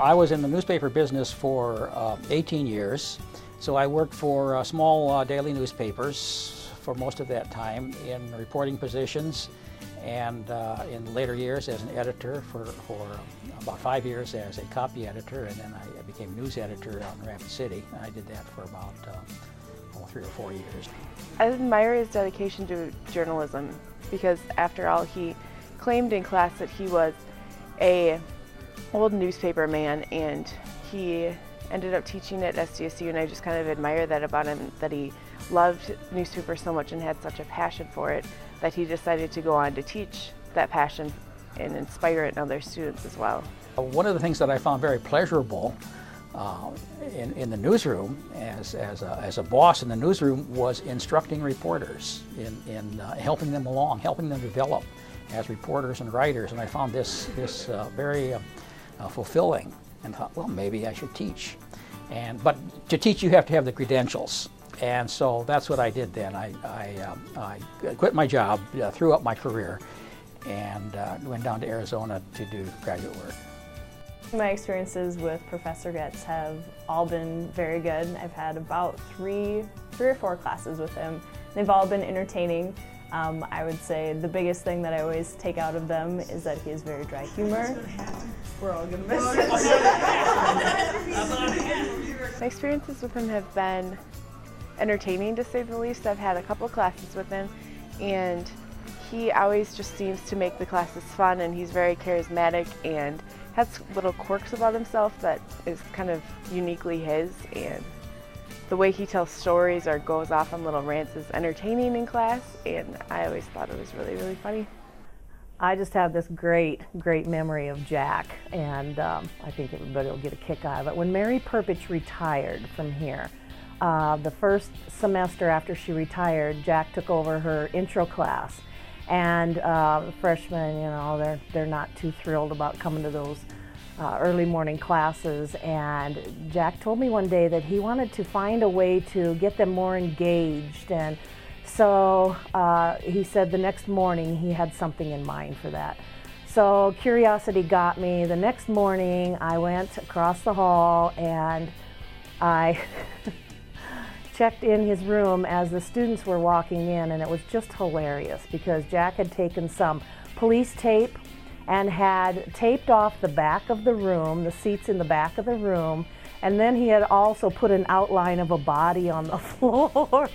I was in the newspaper business for 18 years. So I worked for small daily newspapers for most of that time in reporting positions, and in later years as an editor for about 5 years as a copy editor, and then I became news editor out in Rapid City. And I did that for about 3 or 4 years. I admire his dedication to journalism because, after all, he claimed in class that he was an old newspaper man, and he ended up teaching at SDSU, and I just kind of admire that about him, that he loved newspapers so much and had such a passion for it that he decided to go on to teach that passion and inspire it in other students as well. One of the things that I found very pleasurable in the newsroom as a boss in the newsroom was instructing reporters in helping them along, helping them develop as reporters and writers, and I found this very fulfilling, and thought, well, maybe I should teach. But to teach, you have to have the credentials, and so that's what I did then. I quit my job, threw up my career, and went down to Arizona to do graduate work. My experiences with Professor Getz have all been very good. I've had about three or four classes with him. They've all been entertaining. I would say the biggest thing that I always take out of them is that he has very dry humor. We're all gonna miss it. My experiences with him have been entertaining, to say the least. I've had a couple classes with him, and he always just seems to make the classes fun, and he's very charismatic and has little quirks about himself that is kind of uniquely his, and the way he tells stories or goes off on little rants is entertaining in class, and I always thought it was really, really funny. I just have this great memory of Jack, and I think everybody will get a kick out of it. When Mary Perpich retired from here, the first semester after she retired, Jack took over her intro class, and the freshmen, you know, they're not too thrilled about coming to those early morning classes, and Jack told me one day that he wanted to find a way to get them more engaged, and so he said the next morning he had something in mind for that. So curiosity got me. The next morning I went across the hall and I checked in his room as the students were walking in, and it was just hilarious because Jack had taken some police tape and had taped off the back of the room, the seats in the back of the room, and then he had also put an outline of a body on the floor.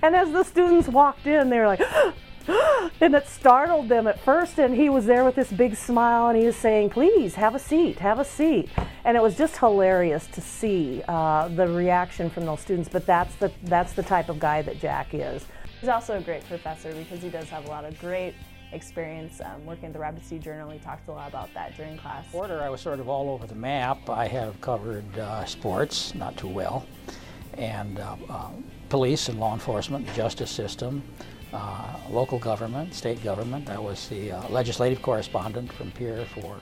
And as the students walked in, they were like, and it startled them at first, and he was there with this big smile, and he was saying, please, have a seat, have a seat. And it was just hilarious to see the reaction from those students, but that's the type of guy that Jack is. He's also a great professor because he does have a lot of great experience working at the Rapid City Journal. He talked a lot about that during class. Reporter, I was sort of all over the map. I have covered sports, not too well, and police and law enforcement, the justice system, local government, state government. I was the legislative correspondent from Pierre for.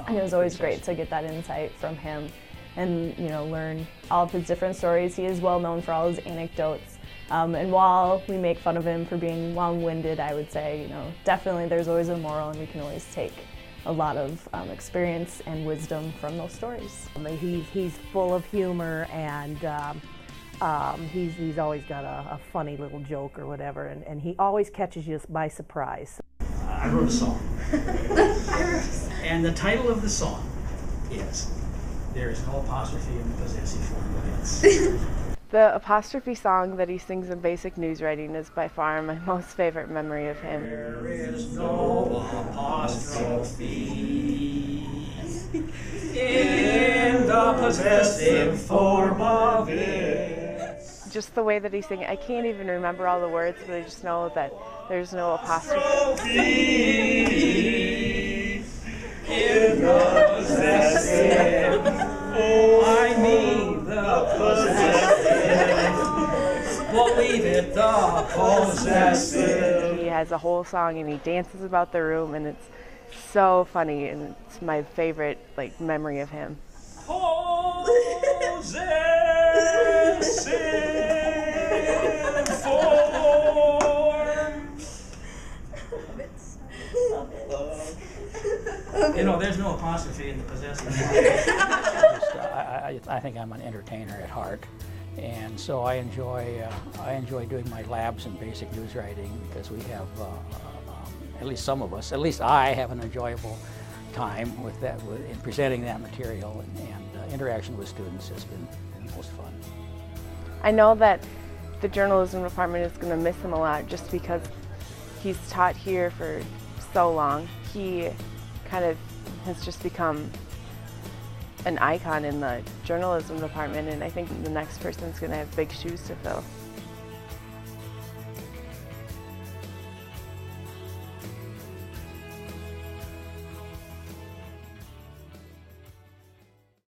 And it was always great to get that insight from him and, you know, learn all of his different stories. He is well known for all his anecdotes. And while we make fun of him for being long-winded, I would say, you know, definitely there's always a moral, and we can always take a lot of experience and wisdom from those stories. He's full of humor, and he's always got a funny little joke or whatever, and he always catches you by surprise. I wrote a song. And the title of the song is There Is No Apostrophe in the Possessive Form of It's. The apostrophe song that he sings in basic news writing is by far my most favorite memory of him. There is no apostrophe in the possessive form of it. Just the way that he sings, I can't even remember all the words, but I just know that there's no apostrophe. In the possessive, oh, I mean the possessive. Believe it, the possessive. He has a whole song and he dances about the room, and it's so funny, and it's my favorite memory of him. Possessive form. You know, there's no apostrophe in the possessive. I think I'm an entertainer at heart, and so I enjoy doing my labs in basic news writing because we have, at least some of us, at least I have an enjoyable time with that, in presenting that material, and interaction with students has been the most fun. I know that the journalism department is going to miss him a lot just because he's taught here for so long. He kind of has just become an icon in the journalism department, and I think the next person's going to have big shoes to fill.